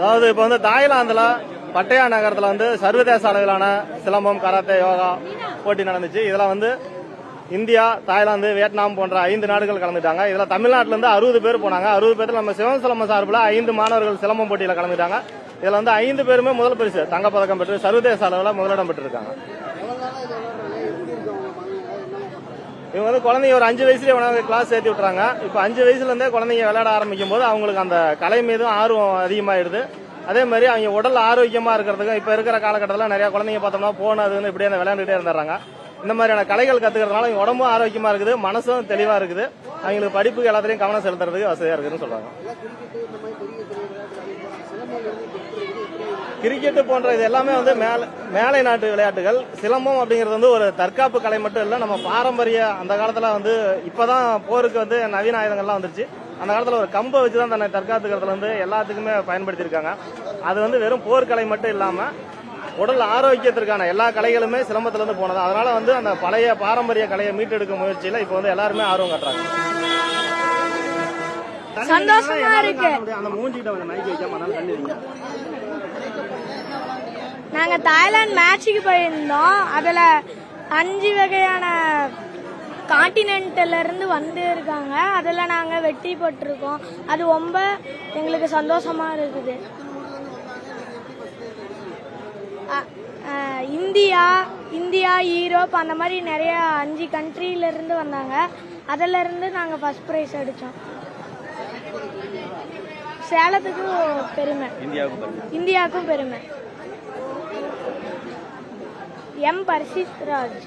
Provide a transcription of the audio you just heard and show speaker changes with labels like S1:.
S1: அதாவது இப்போ வந்து தாய்லாந்துல பட்டையா நகரத்துல வந்து சர்வதேச அளவிலான சிலம்பம், கராத்தே, யோகா போட்டி நடந்துச்சு. இதுல வந்து இந்தியா, தாய்லாந்து, வியட்நாம் போன்ற 5 நாடுகள் கலந்துட்டாங்க. இதுல தமிழ்நாட்டில இருந்து 60 பேர் போனாங்க. 60 பேர்ல நம்ம சிவம் சிலம்பம் சார்பில் 5 மாணவர்கள் சிலம்பம் போட்டியில கலந்துட்டாங்க. இதுல வந்து 5 பேருமே முதல் பரிசு தங்கப்பதக்கம் பெற்று சர்வதேச அளவில் முதலிடம் பெற்றிருக்காங்க. இவங்க வந்து குழந்தைங்க ஒரு 5 வயசுலயே உணவு கிளாஸ் சேர்த்து விட்டுறாங்க. இப்ப 5 வயசுல இருந்தே குழந்தைங்க விளையாட ஆரம்பிக்கும் போது அவங்களுக்கு அந்த கலை மீதும் ஆர்வம் அதிகமாயிடுது. அதே மாதிரி அவங்க உடல் ஆரோக்கியமா இருக்கிறதுக்கு இப்ப இருக்கிற காலகட்டத்தில் நிறைய குழந்தைங்க பார்த்தோம்னா போன் அது வந்து இப்படியே விளையாண்டுட்டே இருந்துறாங்க. இந்த மாதிரியான கலைகள் கத்துக்கிறதுனால அவங்க உடம்பும் ஆரோக்கியமா இருக்குது, மனசும் தெளிவா இருக்குது, அவங்களுக்கு படிப்புக்கு எல்லாத்திலையும் கவனம் செலுத்துறதுக்கு வசதியா இருக்குதுன்னு சொல்றாங்க. கிரிக்கெட் போன்ற இது எல்லாமே வந்து மேலை நாட்டு விளையாட்டுகள். சிலம்பம் அப்படிங்கிறது வந்து ஒரு தற்காப்பு கலை மட்டும் இல்ல, நம்ம பாரம்பரிய அந்த காலத்துல வந்து இப்பதான் போருக்கு வந்து நவீன ஆயுதங்கள்லாம் வந்துருச்சு. அந்த காலத்துல ஒரு கம்பை வச்சுதான் தன்னை தற்காத்துக்கிறதுல வந்து எல்லாத்துக்குமே பயன்படுத்தியிருக்காங்க. அது வந்து வெறும் போர்க்கலை மட்டும் இல்லாம உடல் ஆரோக்கியத்திற்கான எல்லா கலைகளுமே சிலம்பத்துல இருந்து போனது. அதனால வந்து அந்த பழைய பாரம்பரிய கலையை மீட்டெடுக்கும் முயற்சியில இப்ப வந்து எல்லாருமே ஆர்வம் காட்டுறாங்க.
S2: சந்தோஷமா இருக்கு.
S1: அந்த மூஞ்சிட்ட கொஞ்சம் மைக் வைக்காம தண்ணி வைங்க.
S2: நாங்க தாய்லாந்து மேட்சுக்கு போயிருந்தோம். அதுல 5 வகையான கான்டினென்ட்ல இருந்து வந்து இருக்காங்க. அதுல நாங்க வெற்றி பெற்றிருக்கோம். அது ரொம்ப எங்களுக்கு சந்தோஷமா இருக்குது. இந்தியா, யூரோப் அந்த மாதிரி நிறைய 5 கண்ட்ரில இருந்து வந்தாங்க. அதுல இருந்து நாங்க ஃபர்ஸ்ட் பிரைஸ் அடிச்சோம். சேலத்துக்கு பெருமை, இந்தியாவுக்கும் பெருமை. எம் பர்சித் ராஜ்.